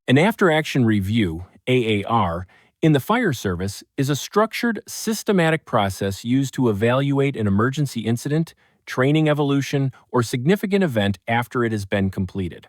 An after-action review, AAR, in the fire service is a structured, systematic process used to evaluate an emergency incident, training evolution, or significant event after it has been completed.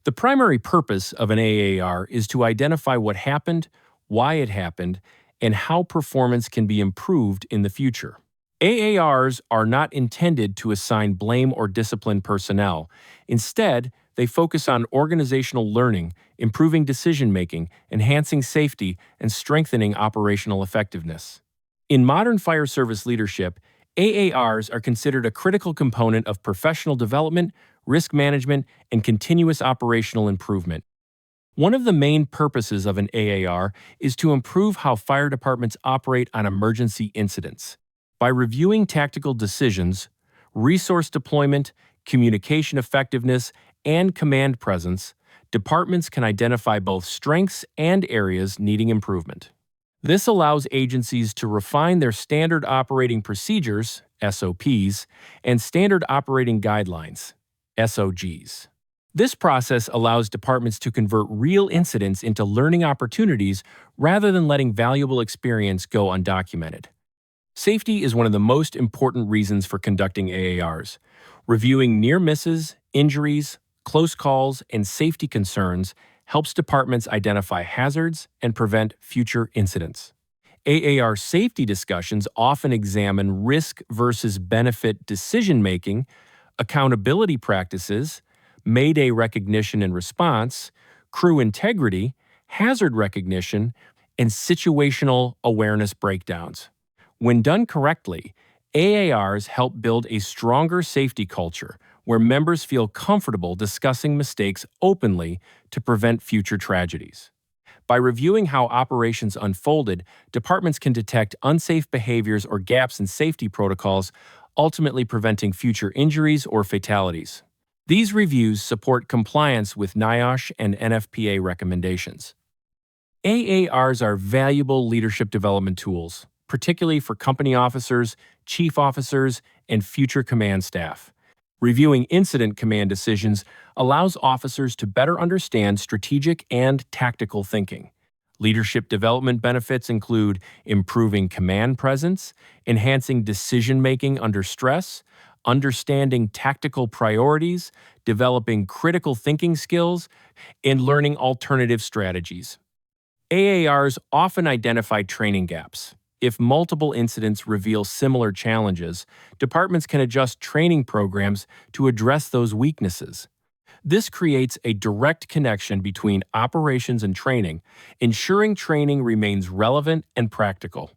The primary purpose of an AAR is to identify what happened, why it happened, and how performance can be improved in the future. AARs are not intended to assign blame or discipline personnel. Instead, they focus on organizational learning, improving decision-making, enhancing safety, and strengthening operational effectiveness. In modern fire service leadership, AARs are considered a critical component of professional development, risk management, and continuous operational improvement. One of the main purposes of an AAR is to improve how fire departments operate on emergency incidents. By reviewing tactical decisions, resource deployment, communication effectiveness, and command presence, departments can identify both strengths and areas needing improvement. This allows agencies to refine their standard operating procedures, SOPs, and standard operating guidelines, SOGs. This process allows departments to convert real incidents into learning opportunities rather than letting valuable experience go undocumented. Safety is one of the most important reasons for conducting AARs. Reviewing near misses, injuries, close calls, and safety concerns helps departments identify hazards and prevent future incidents. AAR safety discussions often examine risk versus benefit decision-making, accountability practices, Mayday recognition and response, crew integrity, hazard recognition, and situational awareness breakdowns. When done correctly, AARs help build a stronger safety culture where members feel comfortable discussing mistakes openly to prevent future tragedies. By reviewing how operations unfolded, departments can detect unsafe behaviors or gaps in safety protocols, ultimately preventing future injuries or fatalities. These reviews support compliance with NIOSH and NFPA recommendations. AARs are valuable leadership development tools, particularly for company officers, chief officers, and future command staff. Reviewing incident command decisions allows officers to better understand strategic and tactical thinking. Leadership development benefits include improving command presence, enhancing decision-making under stress, understanding tactical priorities, developing critical thinking skills, and learning alternative strategies. AARs often identify training gaps. If multiple incidents reveal similar challenges, departments can adjust training programs to address those weaknesses. This creates a direct connection between operations and training, ensuring training remains relevant and practical.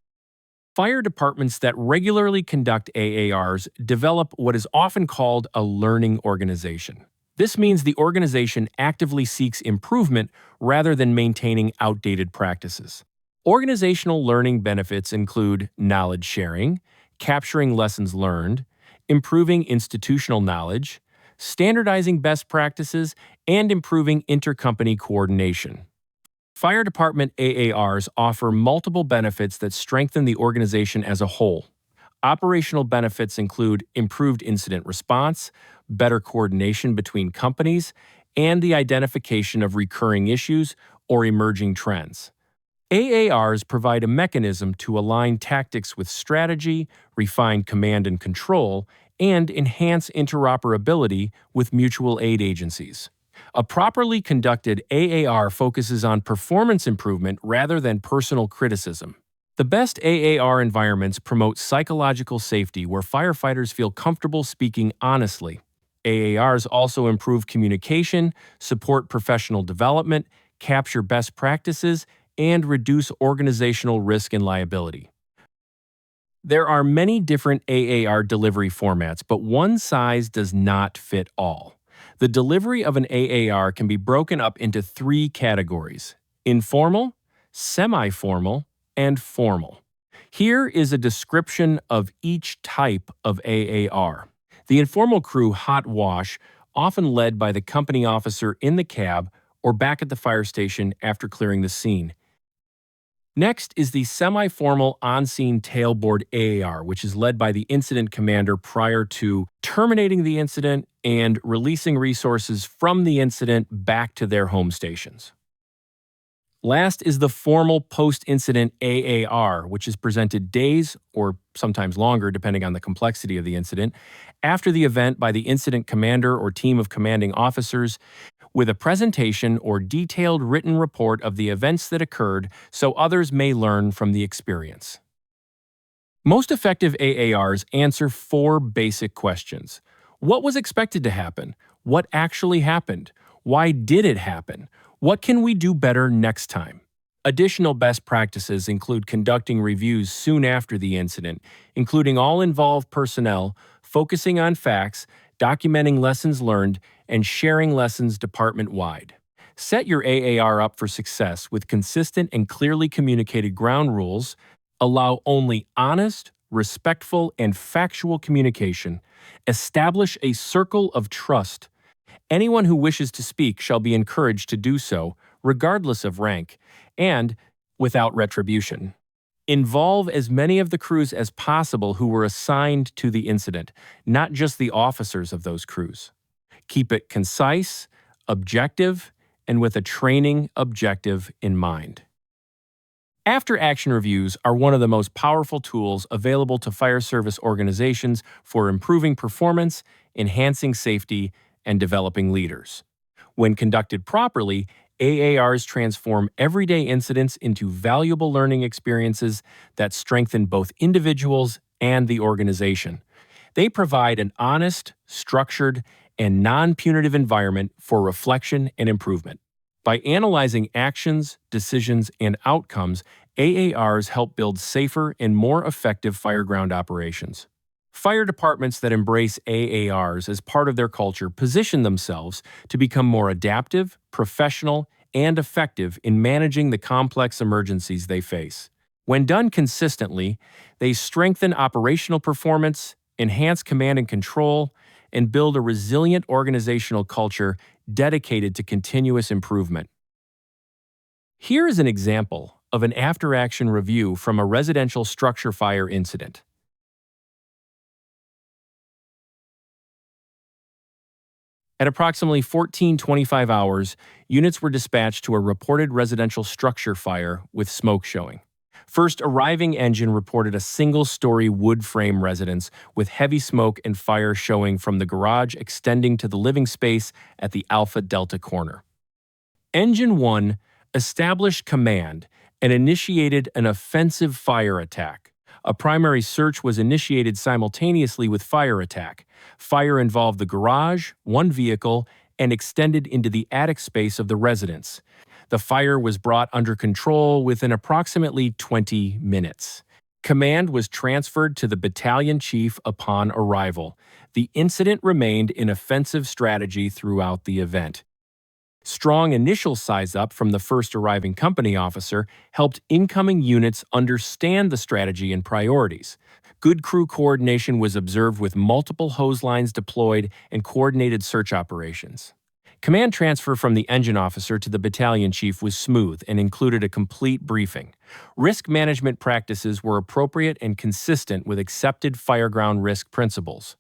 Fire departments that regularly conduct AARs develop what is often called a learning organization. This means the organization actively seeks improvement rather than maintaining outdated practices. Organizational learning benefits include knowledge sharing, capturing lessons learned, improving institutional knowledge, standardizing best practices, and improving intercompany coordination. Fire department AARs offer multiple benefits that strengthen the organization as a whole. Operational benefits include improved incident response, better coordination between companies, and the identification of recurring issues or emerging trends. AARs provide a mechanism to align tactics with strategy, refine command and control, and enhance interoperability with mutual aid agencies. A properly conducted AAR focuses on performance improvement rather than personal criticism. The best AAR environments promote psychological safety where firefighters feel comfortable speaking honestly. AARs also improve communication, support professional development, capture best practices, and reduce organizational risk and liability. There are many different AAR delivery formats, but one size does not fit all. The delivery of an AAR can be broken up into three categories: informal, semi-formal, and formal. Here is a description of each type of AAR. The informal crew hot wash, often led by the company officer in the cab or back at the fire station after clearing the scene. Next is the semi-formal on-scene tailboard AAR, which is led by the incident commander prior to terminating the incident and releasing resources from the incident back to their home stations. Last is the formal post-incident AAR, which is presented days or sometimes longer, depending on the complexity of the incident, after the event by the incident commander or team of commanding officers with a presentation or detailed written report of the events that occurred so others may learn from the experience. Most effective AARs answer four basic questions. What was expected to happen? What actually happened? Why did it happen? What can we do better next time? Additional best practices include conducting reviews soon after the incident, including all involved personnel, focusing on facts, documenting lessons learned, and sharing lessons department-wide. Set your AAR up for success with consistent and clearly communicated ground rules. Allow only honest, respectful, and factual communication. Establish a circle of trust. Anyone who wishes to speak shall be encouraged to do so, regardless of rank, and without retribution. Involve as many of the crews as possible who were assigned to the incident, not just the officers of those crews. Keep it concise, objective, and with a training objective in mind. After-action reviews are one of the most powerful tools available to fire service organizations for improving performance, enhancing safety, and developing leaders. When conducted properly, AARs transform everyday incidents into valuable learning experiences that strengthen both individuals and the organization. They provide an honest, structured, and non-punitive environment for reflection and improvement. By analyzing actions, decisions, and outcomes, AARs help build safer and more effective fireground operations. Fire departments that embrace AARs as part of their culture position themselves to become more adaptive, professional, and effective in managing the complex emergencies they face. When done consistently, they strengthen operational performance, enhance command and control, and build a resilient organizational culture dedicated to continuous improvement. Here is an example of an after-action review from a residential structure fire incident. At approximately 14:25 hours, units were dispatched to a reported residential structure fire with smoke showing. First arriving engine reported a single-story wood frame residence with heavy smoke and fire showing from the garage extending to the living space at the Alpha Delta corner. Engine 1 established command and initiated an offensive fire attack. A primary search was initiated simultaneously with fire attack. Fire involved the garage, one vehicle, and extended into the attic space of the residence. The fire was brought under control within approximately 20 minutes. Command was transferred to the battalion chief upon arrival. The incident remained in offensive strategy throughout the event. Strong initial size-up from the first arriving company officer helped incoming units understand the strategy and priorities. Good crew coordination was observed with multiple hose lines deployed and coordinated search operations. Command transfer from the engine officer to the battalion chief was smooth and included a complete briefing. Risk management practices were appropriate and consistent with accepted fireground risk principles.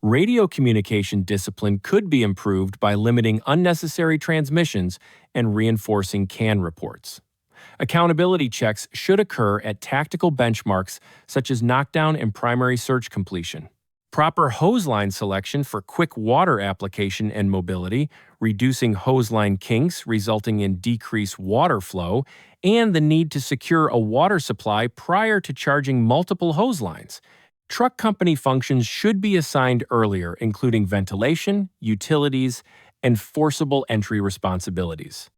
Radio communication discipline could be improved by limiting unnecessary transmissions and reinforcing CAN reports. Accountability checks should occur at tactical benchmarks such as knockdown and primary search completion. Proper hose line selection for quick water application and mobility, reducing hose line kinks resulting in decreased water flow, and the need to secure a water supply prior to charging multiple hose lines. Truck company functions should be assigned earlier, including ventilation, utilities, and forcible entry responsibilities.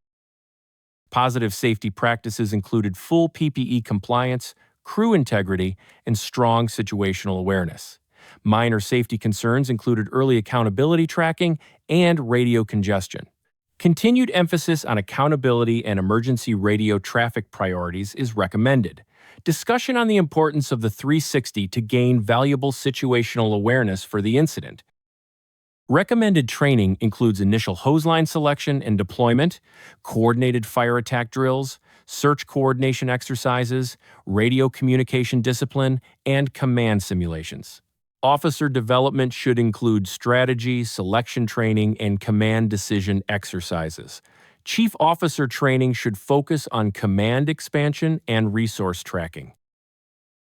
Positive safety practices included full PPE compliance, crew integrity, and strong situational awareness. Minor safety concerns included early accountability tracking and radio congestion. Continued emphasis on accountability and emergency radio traffic priorities is recommended. Discussion on the importance of the 360 to gain valuable situational awareness for the incident. Recommended training includes initial hose line selection and deployment, coordinated fire attack drills, search coordination exercises, radio communication discipline, and command simulations. Officer development should include strategy, selection training, and command decision exercises. Chief officer training should focus on command expansion and resource tracking.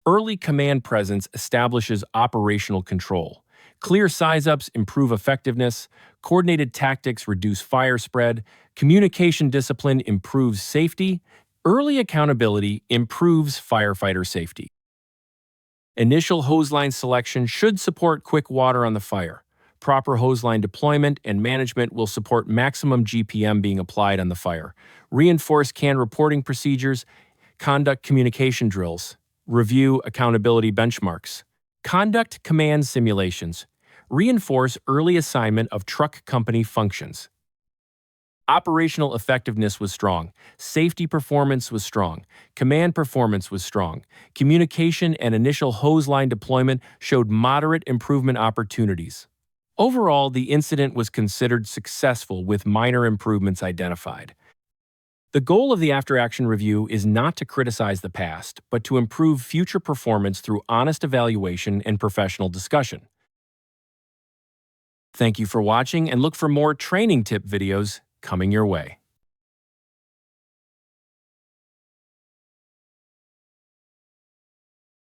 Early command presence establishes operational control. Clear size-ups improve effectiveness, coordinated tactics reduce fire spread, communication discipline improves safety, early accountability improves firefighter safety. Initial hose line selection should support quick water on the fire. Proper hose line deployment and management will support maximum GPM being applied on the fire. Reinforce can reporting procedures, conduct communication drills, review accountability benchmarks, conduct command simulations, reinforce early assignment of truck company functions. Operational effectiveness was strong, safety performance was strong, command performance was strong, communication and initial hose line deployment showed moderate improvement opportunities. Overall, the incident was considered successful with minor improvements identified. The goal of the after-action review is not to criticize the past, but to improve future performance through honest evaluation and professional discussion. Thank you for watching and look for more training tip videos coming your way.